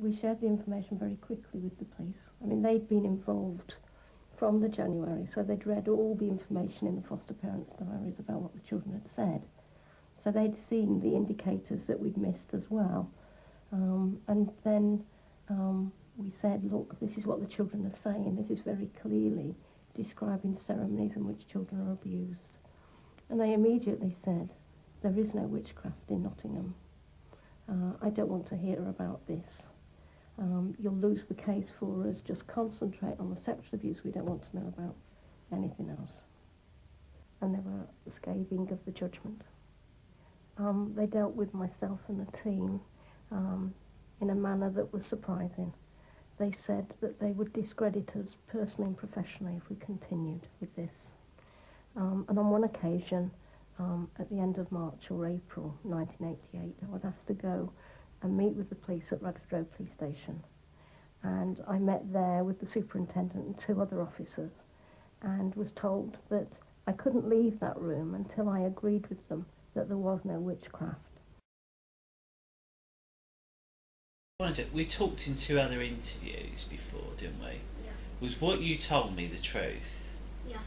we shared the information very quickly with the police. I mean, they'd been involved from the January, so they'd read all the information in the foster parents' diaries about what the children had said. So they'd seen the indicators that we'd missed as well. And then we said, look, this is what the children are saying. This is very clearly describing ceremonies in which children are abused. And they immediately said, there is no witchcraft in Nottingham. I don't want to hear about this. You'll lose the case for us. Just concentrate on the sexual abuse. We don't want to know about anything else. And they were scathing of the judgment. They dealt with myself and the team in a manner that was surprising. They said that they would discredit us personally and professionally if we continued with this. And on one occasion, at the end of March or April 1988, I was asked to go and meet with the police at Radford Road Police Station. And I met there with the superintendent and 2 other officers and was told that I couldn't leave that room until I agreed with them that there was no witchcraft. We talked in 2 other interviews before, didn't we? Yeah. Was what you told me the truth? Yeah.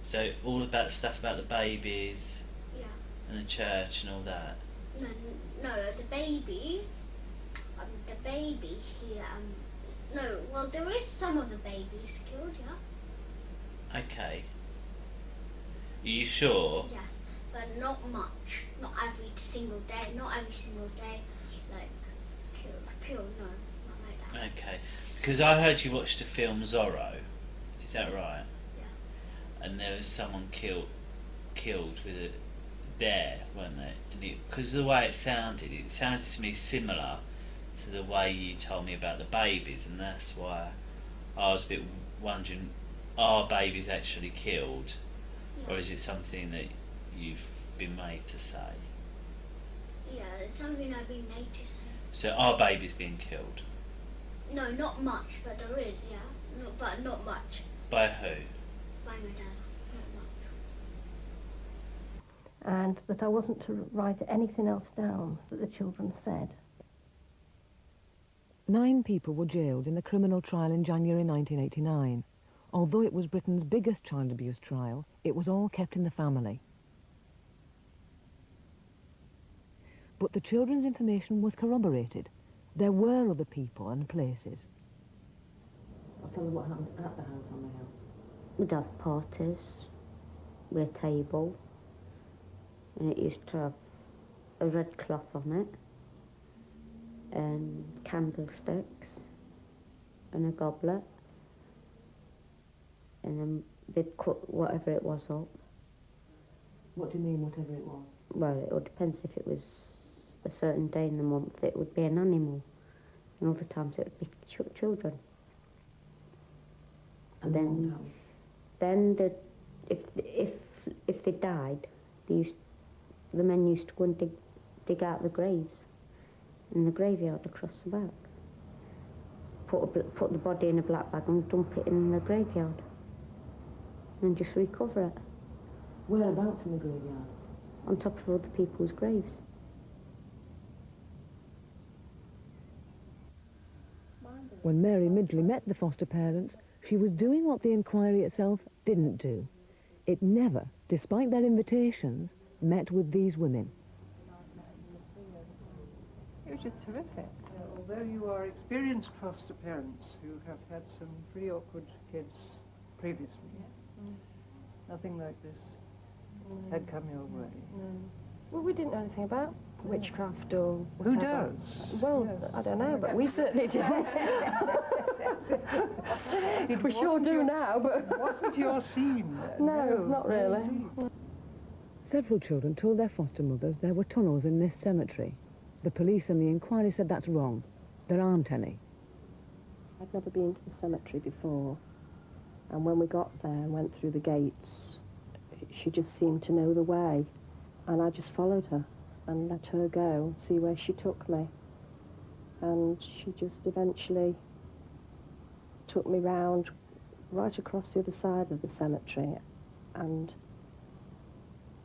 So all about the stuff about the babies, Yeah. and the church and all that? No, the babies, well, there is some of the babies killed, yeah. Okay. Are you sure? Yes, but not much. Not every single day, like, killed, no, not like that. Okay. Because I heard you watched the film Zorro, is that right? Yeah. And there was someone killed with a there, weren't there? Because the way it sounded to me similar to the way you told me about the babies, and that's why I was a bit wondering, are babies actually killed? Yeah. Or is it something that you've been made to say? Yeah, it's something I've been made to say. So are babies being killed? No, not much, but there is, yeah. But not much. By who? By my dad, not much. And that I wasn't to write anything else down that the children said. 9 people were jailed in the criminal trial in January 1989. Although it was Britain's biggest child abuse trial, it was all kept in the family. But the children's information was corroborated. There were other people and places. Tell us what happened at the house on the hill. We'd have parties with a table, and it used to have a red cloth on it, and candlesticks, and a goblet, and then they'd cut whatever it was up. What do you mean, whatever it was? Well, it all depends. If it was a certain day in the month, it would be an animal, and other times it would be children. And then if they died, the men used to go and dig out the graves in the graveyard across the back. Put the body in a black bag and dump it in the graveyard, and just recover it. Whereabouts in the graveyard? On top of other people's graves. When Mary Midgley met the foster parents, she was doing what the inquiry itself didn't do. It never, despite their invitations, met with these women. It was just terrific. Although you are experienced foster parents who have had some pretty awkward kids previously, nothing like this had come your way. Well, we didn't know anything about witchcraft or Who whatever. does? Well, Yes. I don't know, but we certainly didn't. We sure do now, but... It wasn't your scene then. No, not really. Indeed. Several children told their foster mothers there were tunnels in this cemetery. The police and the inquiry said that's wrong. There aren't any. I'd never been to the cemetery before, and when we got there and went through the gates, she just seemed to know the way, and I just followed her and let her go and see where she took me. And she just eventually took me round right across the other side of the cemetery and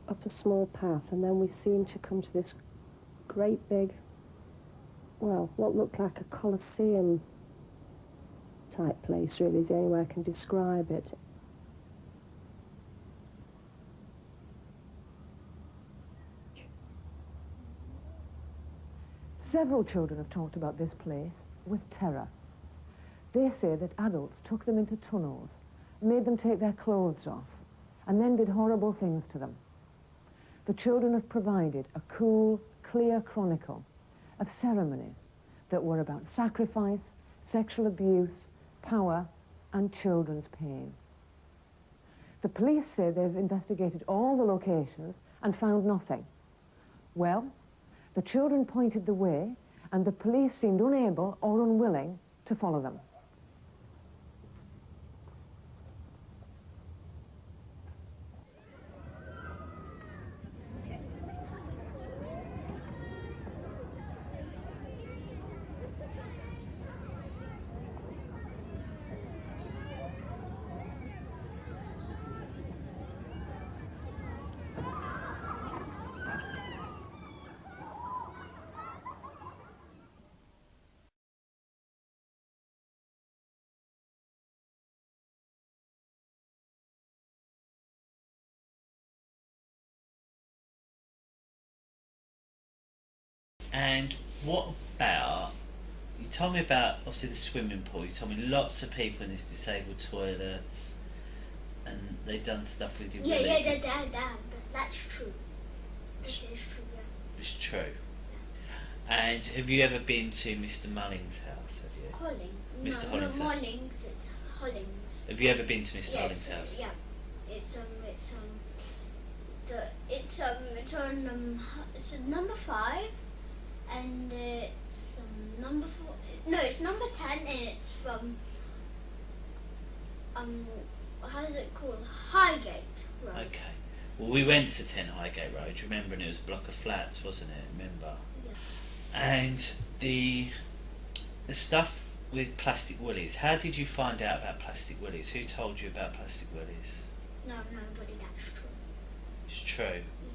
up a small path, and then we seemed to come to this great big well, what looked like a coliseum type place, really, is the only way I can describe it. Several children have talked about this place with terror. They say that adults took them into tunnels, made them take their clothes off, and then did horrible things to them. The children have provided a cool, clear chronicle of ceremonies that were about sacrifice, sexual abuse, power, and children's pain. The police say they've investigated all the locations and found nothing. Well, the children pointed the way, and the police seemed unable or unwilling to follow them. And what about, you told me about obviously the swimming pool, you told me lots of people in these disabled toilets, and they've done stuff with you. That's true. This is true, yeah. It's true. And have you ever been to Mr. Mulling's house, have you? Holling. Mr. No, Holling's not house. Mullings, it's Hollings. Have you ever been to Mr. Yes, Holling's house? yeah. It's number 5, and it's number 4. No, it's number 10, and it's from how is it called? Highgate Road. Okay. Well, we went to 10 Highgate Road, remember, and it was a block of flats, wasn't it? Remember? Yeah. And the stuff with plastic willies. How did you find out about plastic willies? Who told you about plastic willies? No, nobody. That's true. It's true. Yeah.